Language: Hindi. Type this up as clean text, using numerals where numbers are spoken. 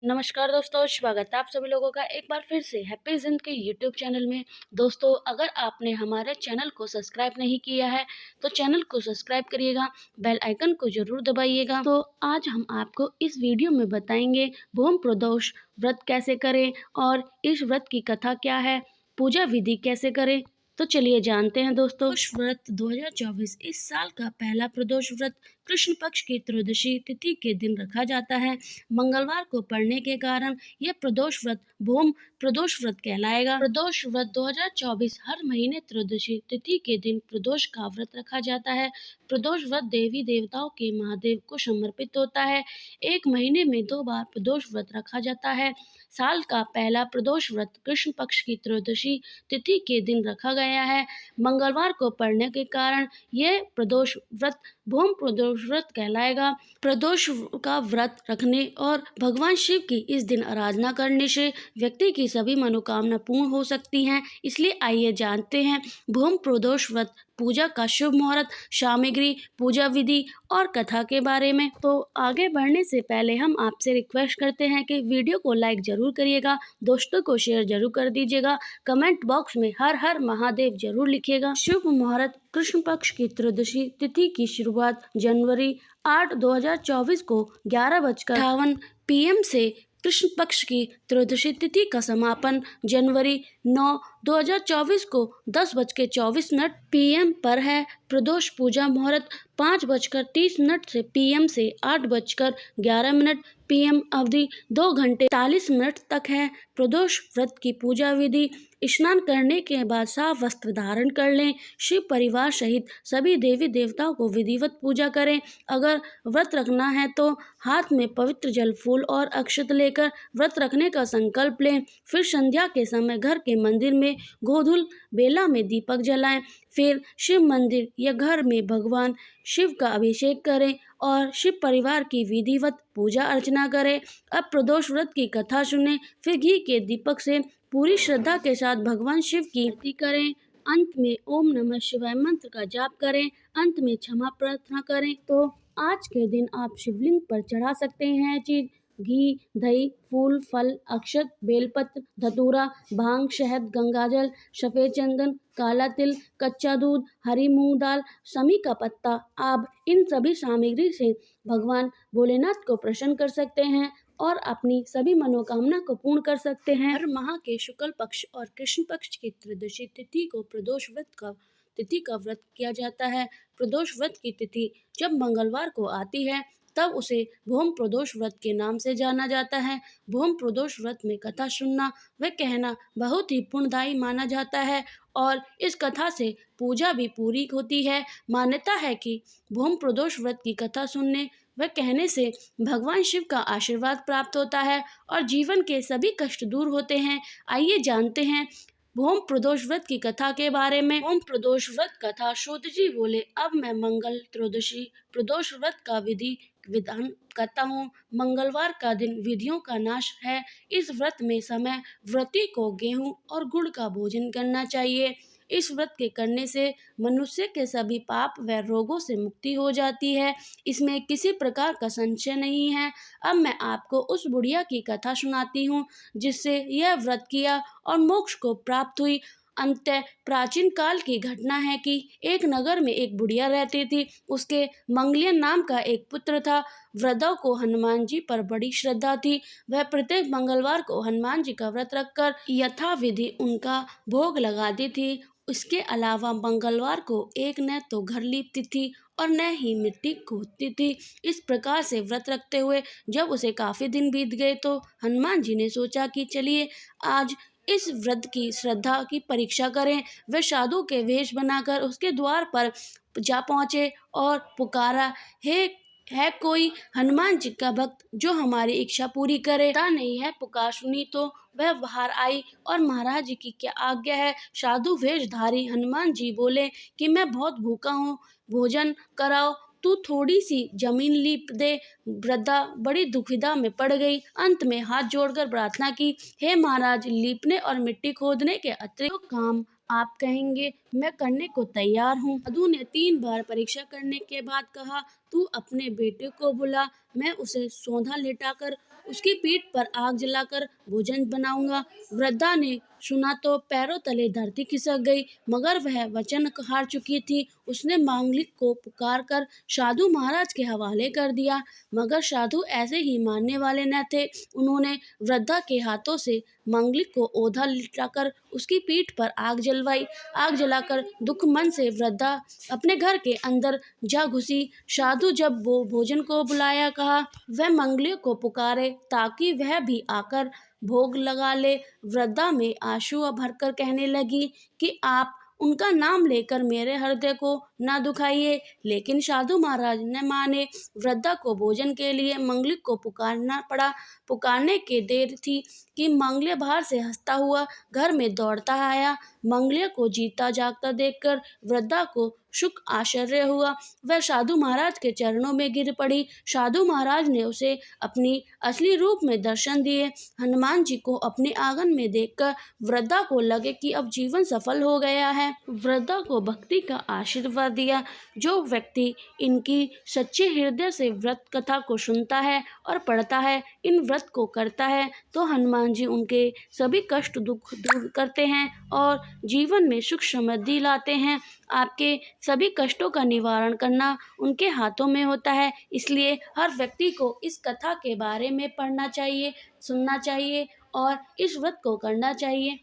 नमस्कार दोस्तों, स्वागत है आप सभी लोगों का एक बार फिर से हैप्पी ज़िंदगी के यूट्यूब चैनल में। दोस्तों, अगर आपने हमारे चैनल को सब्सक्राइब नहीं किया है तो चैनल को सब्सक्राइब करिएगा, बेल आइकन को ज़रूर दबाइएगा। तो आज हम आपको इस वीडियो में बताएंगे भूम प्रदोष व्रत कैसे करें और इस व्रत की कथा क्या है, पूजा विधि कैसे करें। तो चलिए जानते हैं दोस्तों। प्रदोष व्रत 2024 इस साल का पहला प्रदोष व्रत कृष्ण पक्ष की त्रयोदशी तिथि के दिन रखा जाता है। मंगलवार को पड़ने के कारण यह प्रदोष व्रत भूम प्रदोष व्रत कहलाएगा। प्रदोष व्रत 2024 हर महीने त्रयोदशी तिथि के दिन प्रदोष का व्रत रखा जाता है। प्रदोष व्रत देवी देवताओं के महादेव को समर्पित होता है। एक महीने में 2 बार प्रदोष व्रत रखा जाता है। साल का पहला प्रदोष व्रत कृष्ण पक्ष की त्रयोदशी तिथि के दिन रखा गया है। मंगलवार को पड़ने के कारण यह प्रदोष व्रत भूम प्रदोष व्रत कहलाएगा। प्रदोष का व्रत रखने और भगवान शिव की इस दिन आराधना करने से व्यक्ति की सभी मनोकामना पूर्ण हो सकती हैं। इसलिए आइए जानते हैं भूम प्रदोष व्रत पूजा का शुभ मुहूर्त, सामग्री, पूजा विधि और कथा के बारे में। तो आगे बढ़ने से पहले हम आपसे रिक्वेस्ट करते हैं कि वीडियो को लाइक जरूर करिएगा, दोस्तों को शेयर जरूर कर दीजिएगा, कमेंट बॉक्स में हर हर महादेव जरूर लिखिएगा। शुभ मुहूर्त कृष्ण पक्ष की त्रयोदशी तिथि की शुरुआत जनवरी 8, 2024 को 11:58 PM से कृष्ण पक्ष की त्रयोदशी तिथि का समापन जनवरी 9, 2024 को 10:24 PM पर है। प्रदोष पूजा मुहूर्त 5:30 से PM से 8:11 PM अवधि 2 घंटे 40 मिनट तक है। प्रदोष व्रत की पूजा विधि: स्नान करने के बाद साफ वस्त्र धारण कर लें। शिव परिवार सहित सभी देवी देवताओं को विधिवत पूजा करें। अगर व्रत रखना है तो हाथ में पवित्र जल, फूल और अक्षत लेकर व्रत रखने का संकल्प लें। फिर संध्या के समय घर के मंदिर में गोधूल बेला में दीपक जलाएं। फिर शिव मंदिर या घर में भगवान शिव का अभिषेक करें और शिव परिवार की विधिवत पूजा अर्चना करें। अब प्रदोष व्रत की कथा सुनें। फिर घी के दीपक से पूरी श्रद्धा के साथ भगवान शिव की आरती करें। अंत में ओम नमः शिवाय मंत्र का जाप करें। अंत में क्षमा प्रार्थना करें। तो आज के दिन आप शिवलिंग पर चढ़ा सकते हैं चीज: घी, दही, फूल, फल, अक्षत, बेलपत्र, धतूरा, भांग, शहद, गंगाजल, सफेद चंदन, काला तिल, कच्चा दूध, हरी मूंग दाल, समी का पत्ता। आप इन सभी सामग्री से भगवान भोलेनाथ को प्रसन्न कर सकते हैं और अपनी सभी मनोकामना को पूर्ण कर सकते हैं। हर माह के शुक्ल पक्ष और कृष्ण पक्ष की त्रयोदशी तिथि को प्रदोष तिथि का व्रत किया जाता है। प्रदोष व्रत की तिथि जब मंगलवार को आती है तब उसे भूम प्रदोष व्रत के नाम से जाना जाता है। भूम प्रदोष व्रत में कथा सुनना व कहना बहुत ही पुण्यदायी माना जाता है और इस कथा से पूजा भी पूरी होती है। मान्यता है कि भूम प्रदोष व्रत की कथा सुनने व कहने से भगवान शिव का आशीर्वाद प्राप्त होता है और जीवन के सभी कष्ट दूर होते हैं। आइए जानते हैं भूम प्रदोष व्रत की कथा के बारे में। भूम प्रदोष व्रत कथा: सूत जी बोले, अब मैं मंगल त्रयोदशी प्रदोष व्रत का विधान करता हूँ। मंगलवार का दिन विधियों का नाश है। इस व्रत में समय व्रती को गेहूं और गुड़ का भोजन करना चाहिए। इस व्रत के करने से मनुष्य के सभी पाप व रोगों से मुक्ति हो जाती है। इसमें किसी प्रकार का संशय नहीं है। अब मैं आपको उस बुढ़िया की कथा सुनाती हूँ जिससे यह व्रत किया और मोक्ष को प्राप्त हुई। अंत प्राचीन काल की घटना है कि एक नगर में एक बुढ़िया रहती थी। उसके मंगलियन नाम का एक पुत्र था। वृद्धों को हनुमान जी पर बड़ी श्रद्धा थी। वह प्रत्येक मंगलवार को हनुमान जी का व्रत रखकर यथाविधि उनका भोग लगाती थी। इसके अलावा मंगलवार को एक न तो घर लीपती थी और न ही मिट्टी खोदती थी। इस प्रकार से व्रत रखते हुए जब उसे काफी दिन बीत गए तो हनुमान जी ने सोचा कि चलिए आज इस व्रत की श्रद्धा की परीक्षा करें। वे साधु के वेश बनाकर उसके द्वार पर जा पहुँचे और पुकारा, है कोई हनुमान जी का भक्त जो हमारी इच्छा पूरी करे? पता नहीं है। पुकार सुनी तो वह बाहर आई और महाराज जी की क्या आज्ञा है? साधु वेशधारी हनुमान जी बोले कि मैं बहुत भूखा हूँ, भोजन कराओ, तू थोड़ी सी जमीन लीप दे। वृद्धा बड़ी दुविधा में पड़ गई। अंत में हाथ जोड़कर प्रार्थना की, हे महाराज, लीपने और मिट्टी खोदने के अतिरिक्त काम आप कहेंगे मैं करने को तैयार हूँ। साधु ने 3 बार परीक्षा करने के बाद कहा, तू अपने बेटे को बुला, मैं उसे सौंधा लेटाकर उसकी पीठ पर आग जलाकर भोजन बनाऊंगा। वृद्धा ने सुना तो पैरों तले धरती खिसक गई, मगर वह वचन हार चुकी थी। उसने मांगलिक को पुकार कर साधु महाराज के हवाले कर दिया, मगर साधु ऐसे ही मानने वाले न थे। उन्होंने वृद्धा के हाथों से मांगलिक को औंधा लिटाकर उसकी पीठ पर आग जलवाई। आग जलाकर दुख मन से वृद्धा अपने घर के अंदर जा घुसी। साधु जब वो भोजन को बुलाया, कहा वह मंगलियों को पुकारे ताकि वह भी आकर भोग लगा ले। वृद्धा में आंसू भरकर कहने लगी कि आप उनका नाम लेकर मेरे हृदय को न दुखाइए। लेकिन साधु महाराज न माने। वृद्धा को भोजन के लिए मंगलिक को पुकारना पड़ा। पुकारने के देर थी कि मंगलिय बाहर से हंसता हुआ घर में दौड़ता आया। मंगलिय को जीता जागता देखकर वृद्धा को सुख आश्चर्य हुआ। वह साधु महाराज के चरणों में गिर पड़ी। साधु महाराज ने उसे अपनी असली रूप में दर्शन दिए। हनुमान जी को अपने आंगन में देखकर वृद्धा को लगे कि अब जीवन सफल हो गया है। वृद्धा को भक्ति का आशीर्वाद दिया। जो व्यक्ति इनकी सच्चे हृदय से व्रत कथा को सुनता है और पढ़ता है, इन व्रत को करता है, तो हनुमान जी उनके सभी कष्ट दुख दूर करते हैं और जीवन में सुख समृद्धि लाते हैं। आपके सभी कष्टों का निवारण करना उनके हाथों में होता है। इसलिए हर व्यक्ति को इस कथा के बारे में पढ़ना चाहिए, सुनना चाहिए और इस व्रत को करना चाहिए।